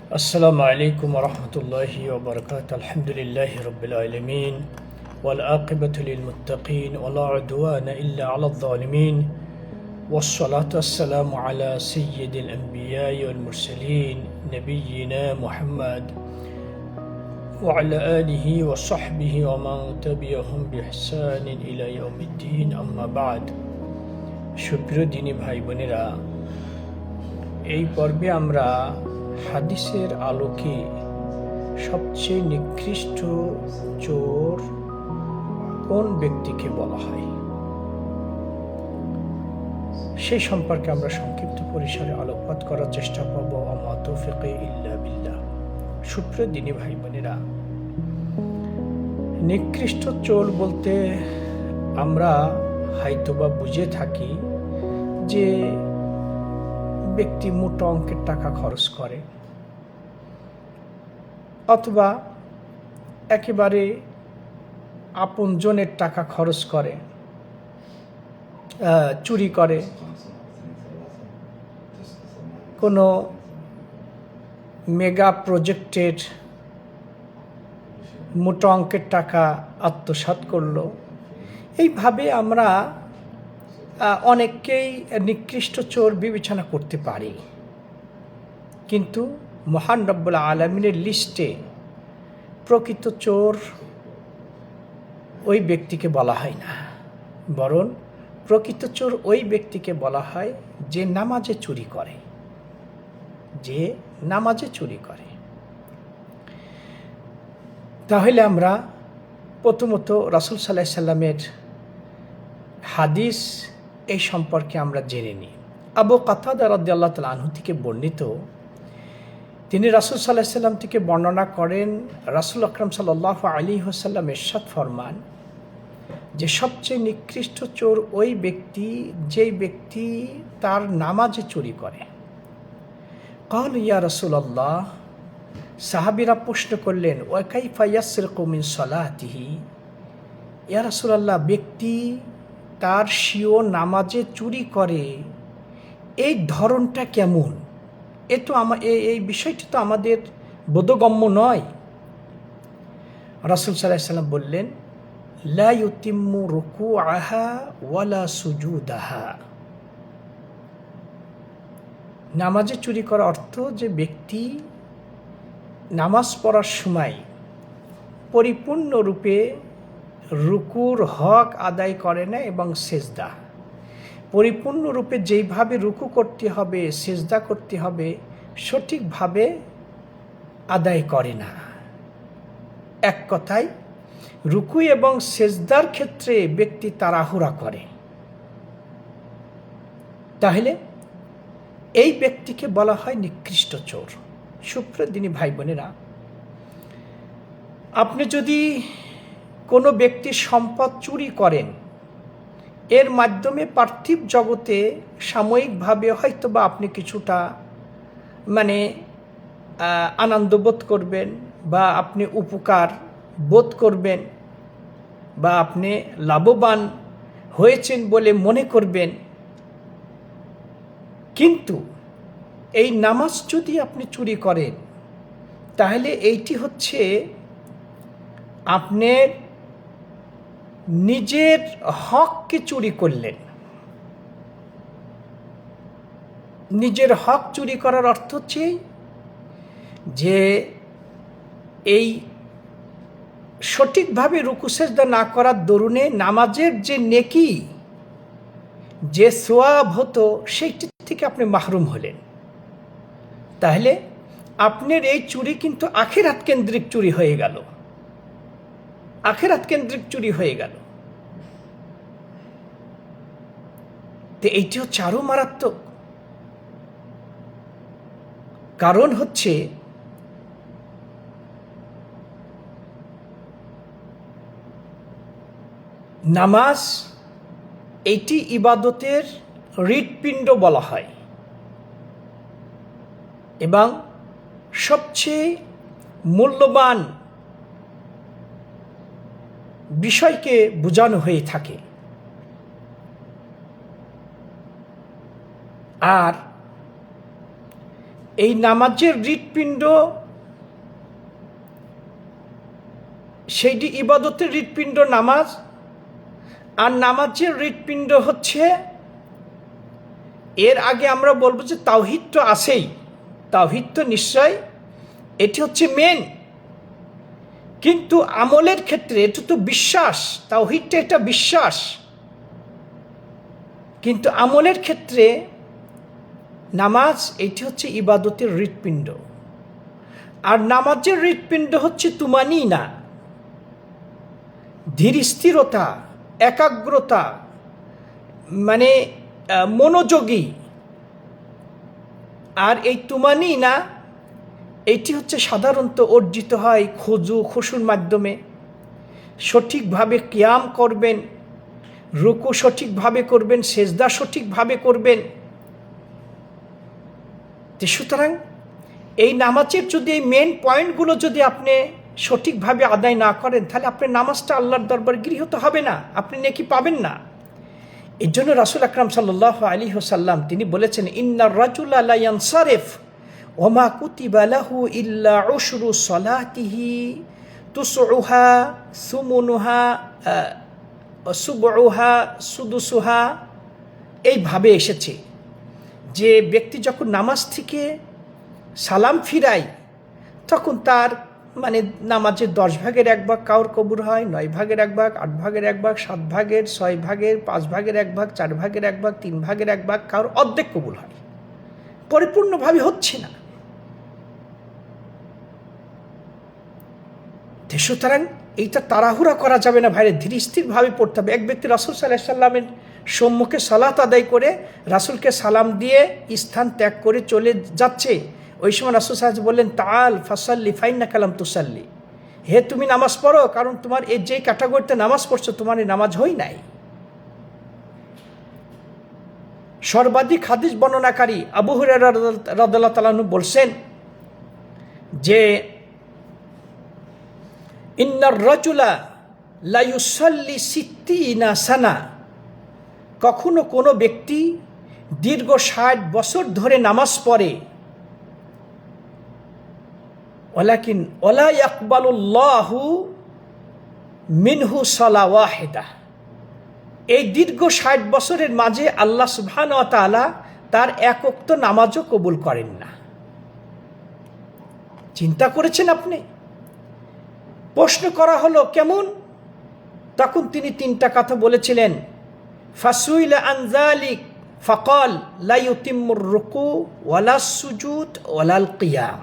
السلام عليكم ورحمة الله وبركاته. الحمد لله رب العالمين والعاقبة للمتقين ولا عدوان إلا على الظالمين والصلاة والسلام على سيد الأنبياء والمرسلين نبينا محمد وعلى آله وصحبه ومن تبعهم بإحسان إلى يوم الدين. أما بعد, সুপ্রিয় দিনী ভাই বোনেরা, এই পর্বে আমরা হাদিসের আলোকে সবচেয়ে নিকৃষ্ট চোর কোন ব্যক্তিকে বলা হয় সেই সম্পর্কে আমরা সংক্ষিপ্ত পরিসরে আলোকপাত করার চেষ্টা করব। আমা তৌফিকে ইল্লা বিল্লাহ। সুপ্রিয় দিনী ভাই বোনেরা, নিকৃষ্ট চোর বলতে আমরা হয়তোবা বুঝে থাকি যে ব্যক্তি মোটা অঙ্কের টাকা খরচ করে অথবা একেবারে আপনজনের টাকা খরচ করে, চুরি করে, কোনো মেগা প্রজেক্টের মোটা অঙ্কের টাকা আত্মসাৎ করলো। এইভাবে আমরা অনেককেই নিকৃষ্ট চোর বিবেচনা করতে পারি, কিন্তু মহান রব্বুল আলামিনের লিস্টে প্রকৃত চোর ওই ব্যক্তিকে বলা হয় না, বরং প্রকৃত চোর ওই ব্যক্তিকে বলা হয় যে নামাজে চুরি করে, যে নামাজে চুরি করে। তাহলে আমরা প্রথমত রাসূল সাল্লাল্লাহু আলাইহি সাল্লামের হাদিস এই সম্পর্কে আমরা জেনে নিই। আবু কাতাদা রাদিয়াল্লাহু তাআলা আনহু থেকে বর্ণিত, তিনি রাসূল সাল্লাল্লাহু আলাইহি সাল্লাম থেকে বর্ণনা করেন, রাসূল আকরাম সাল্লাল্লাহু আলাইহি ওয়াসাল্লাম ইরশাদ ফরমান যে সবচেয়ে নিকৃষ্ট চোর ওই ব্যক্তি যেই ব্যক্তি তার নামাজে চুরি করে। ক্বালু ইয়া রাসূলাল্লাহ, সাহাবীরা প্রশ্ন করলেন, ওয়া কাইফা ইয়াসরিকু মিন সালাতিহি, ইয়া রাসূলুল্লাহ, ব্যক্তি তার স্বীয় নামাজে চুরি করে, এই ধরনটা কেমন? এই বিষয়টি তো আমাদের বোধগম্য নয়। রাসূল সাল্লাল্লাহু আলাইহি ওয়াসাল্লাম বললেন, লা ইউতিম্মু রুকুআহা ওয়ালা সুজুদাহা। নামাজে চুরি করা অর্থ যে ব্যক্তি নামাজ পড়ার সময় পরিপূর্ণরূপে রুকুর হক আদায় করে না এবং সেজদা পরিপূর্ণরূপে যেইভাবে রুকু করতে হবে, সেজদা করতে হবে, সঠিকভাবে আদায় করে না। এক কথায় রুকু এবং সেজদার ক্ষেত্রে ব্যক্তি তাড়াহুড়া করে। তাহলে এই ব্যক্তিকে বলা হয় নিকৃষ্ট চোর। সুপ্রিয় দিনী ভাই বোনেরা, আপনি যদি কোনো ব্যক্তির সম্পদ চুরি করেন, এর মাধ্যমে পার্থিব জগতে সাময়িকভাবে হয়তো বা আপনি কিছুটা আনন্দ বোধ করবেন, বা আপনি উপকার বোধ করবেন, বা আপনি লাভবান হয়েছেন বলে মনে করবেন। কিন্তু এই নামাজ যদি আপনি চুরি করেন, তাহলে এইটি হচ্ছে আপনার নিজের হককে চুরি করলেন। নিজের হক চুরি করার অর্থ হচ্ছে যে এই সঠিকভাবে রুকু সেজদা না করার দরুনে নামাজের যে নেকি, যে সওয়াব হতো, সেইটি থেকে আপনি মাহরুম হলেন। তাহলে আপনার এই চুরি কিন্তু আখিরাত কেন্দ্রিক চুরি হয়ে গেল, আখিরাত কেন্দ্রিক চুরি হয়ে গেল। তো এইটি হচ্ছে আরো মারাত্মক। কারণ হচ্ছে নামাজ এইটি ইবাদতের হৃৎপিণ্ড বলা হয় এবং সবচেয়ে মূল্যবান বিষয়কে বোঝানো হয়ে থাকে। আর এই নামাজের হৃৎপিণ্ড সেইটি ইবাদতের হৃৎপিণ্ড নামাজ, আর নামাজের হৃৎপিণ্ড হচ্ছে, এর আগে আমরা বলবো যে তাওহীদ তো আছেই, তাওহীদ তো নিশ্চয়, এটি হচ্ছে মেন। কিন্তু আমলের ক্ষেত্রে এটা তো বিশ্বাস, তাওহীদটা এটা বিশ্বাস, কিন্তু আমলের ক্ষেত্রে নামাজ এটি হচ্ছে ইবাদতের হৃৎপিণ্ড। আর নামাজের হৃৎপিণ্ড হচ্ছে তুমানিনা, ধীর স্থিরতা, একাগ্রতা, মানে মনোযোগী। আর এই তুমানিনা এইটি হচ্ছে সাধারণত অর্জিত হয় খুশুর মাধ্যমে। সঠিকভাবে কিয়াম করবেন, রুকু সঠিকভাবে করবেন, সেজদা সঠিকভাবে করবেন। সুতরাং এই নামাজের যদি এই মেন পয়েন্টগুলো যদি আপনি সঠিকভাবে আদায় না করেন, তাহলে আপনার নামাজটা আল্লাহর দরবারে গৃহীত হবে না, আপনি নেকি পাবেন না। এর জন্য রাসূল আকরাম সাল্লাল্লাহু আলাইহি ওয়াসাল্লাম তিনি বলেছেন, ইন্নার রাজুলা লা ইয়ানসারিফ ওয়া মা কুতিবা লাহু ইল্লা উশরু সালাতিহি তুসউহা সুমুনুহা সুবউহা সুদুসুহা। এইভাবে এসেছে যে ব্যক্তি যখন নামাজ থেকে সালাম ফিরায়, তখন তার মানে নামাজের 10 ভাগের 1 ভাগ কাউর কবুল হয়, 9 ভাগের 1 ভাগ, 8 ভাগের 1 ভাগ, 7 ভাগের, 6 ভাগের, 5 ভাগের 1 ভাগ, 4 ভাগের 1 ভাগ, 3 ভাগের 1 ভাগ, কাউর অর্ধেক কবুল হয়, পরিপূর্ণভাবে হচ্ছে না। সুতরাং এইটা তাড়াহুড়া করা যাবে না ভাইরে, ধীর স্থিরভাবে পড়তে হবে। এক ব্যক্তি রাসূল সাল্লাল্লাহু আলাইহি সাল্লামের সম্মুখে সালাত আদায় করে রাসূলকে সালাম দিয়ে স্থান ত্যাগ করে চলে যাচ্ছে। ওই সময় রাসূল সাল্লাল্লাহু আলাইহি বললেন, তাআল ফাসাল্লি ফাইন্নাকা লাম তুসাল্লি, হে তুমি নামাজ পড়ো, কারণ তোমার এই যে ক্যাটাগরিতে নামাজ পড়ছো তোমার এই নামাজ হয় নাই। সর্বাধিক হাদিস বর্ণনাকারী আবু হুরায়রা রাদিয়াল্লাহু তাআলা আনহু বলছেন যে, ইন্নার রাজুলা লা ইউসাল্লি সিত্তিনা সানা, কখনো কোনো ব্যক্তি দীর্ঘ 60 বছর ধরে নামাজ পড়ে, ওয়ালাকিন ওয়ালা ইয়াকবালুল্লাহু মিনহু সালাহ ওয়াহিদা, এই দীর্ঘ 60 বছরের মাঝে আল্লাহ সুবহানাহু ওয়া তাআলা তার এক ওয়াক্ত নামাজও কবুল করেন না। চিন্তা করেছেন আপনি? প্রশ্ন করা হলো কেমন? তখন তিনি 3টা কথা বলেছিলেন। ফাসুইলা আন যালিক ফাকাল লা ইউতিম্মুর রুকু ওয়ালা সুজুদ ওয়ালাল কিয়াম,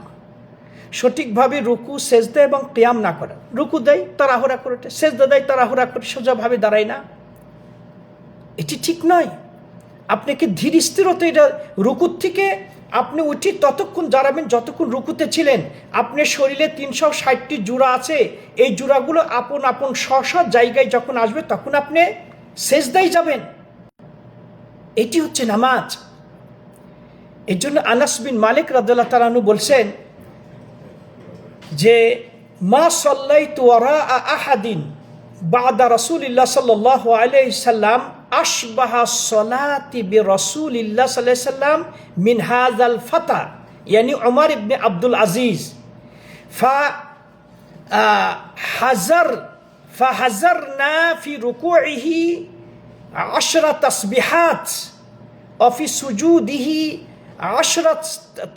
সঠিকভাবে রুকু, সেজদা এবং কিয়াম না করা। রুকু দেয় তাড়াহুড়া করে, সেজদা দেয় তাড়াহুড়া করে, সোজাভাবে দাঁড়ায় না, এটি ঠিক নয়। আপনাকে ধীর স্থিরতা, এটা রুকুর থেকে আপনি উঠি ততক্ষণ দাঁড়াবেন যতক্ষণ রুকুতে ছিলেন। আপনার শরীরে 360টি জোড়া আছে, এই জোড়াগুলো আপন আপন স্ব জায়গায় যখন আসবে তখন আপনি সেজদায় যাবেন। এটি হচ্ছে নামাজ। এর জন্য আনাস বিন মালিক রাদিয়াল্লাহু তাআলা আনহু বলছেন যে, মা সাল্লাইতু ওয়ারা আহাদিন বাদা রাসূলিল্লাহ সাল্লাল্লাহু আলাইহি সাল্লাম আশবাহা সলাতি বিরাসূলিল্লাহ সাল্লাল্লাহু আলাইহি সাল্লাম মিন হাযাল ফাতা, ইয়ানি উমর ইবনে আব্দুল আজিজ। ফাহাজারনা ফি রুকুইহি 10 তাসবিহাত ওয়া ফি সুজুদিহি 10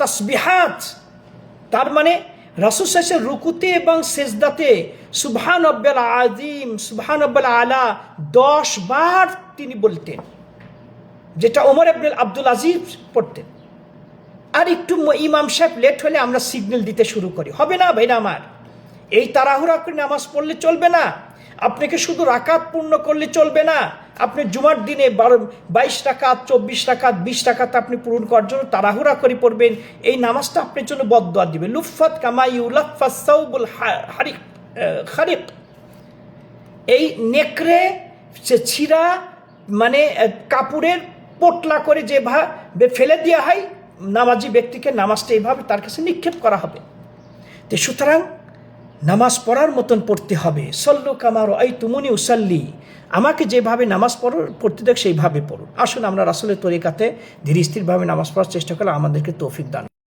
তাসবিহাত। তার মানে রাসূল সাল্লাল্লাহু আলাইহি ওয়াসাল্লাম রুকুতে এবং সেজদাতে সুবহান রাব্বিল আযীম, সুবহান রাব্বিল আলা 10 বার তিনি বলতেন, যেটা ওমর ইবনে আব্দুল আজিজ পড়তেন। আর একটু ইমাম সাহেব লেট হলে আমরা সিগন্যাল দিতে শুরু করি, হবে না ভাইরা আমার। এই তাড়াহুড়া করে নামাজ পড়লে চলবে না। আপনাকে শুধু রাকাত পূর্ণ করলে চলবে না। আপনি জুমার দিনে 22 রাকাত, 24 রাকাত, 20 রাকাত আপনি পূরণ করার জন্য তাড়াহুড়া করে পড়বেন, এই নামাজটা আপনার জন্য বদদোয়া দিবে। লুফাত কামা ইউলাফাস সাউবুল খারিক, এই নেকড়ে ছিঁড়া মানে কাপড়ের পোটলা করে যেভাবে ফেলে দেওয়া হয় নামাজি ব্যক্তিকে, নামাজটা এইভাবে তার কাছে নিক্ষেপ করা হবে। তো সুতরাং নামাজ পড়ার মতন পড়তে হবে। সল্লু কামা রাআইতুমুনি উসাল্লি, আমাকে যেভাবে নামাজ পড়তে দেখ সেইভাবে পড়ুন। আসুন আমরা রাসূলের তরিকাতে ধীর স্থিরভাবে নামাজ পড়ার চেষ্টা করলে আমাদেরকে তৌফিক দান।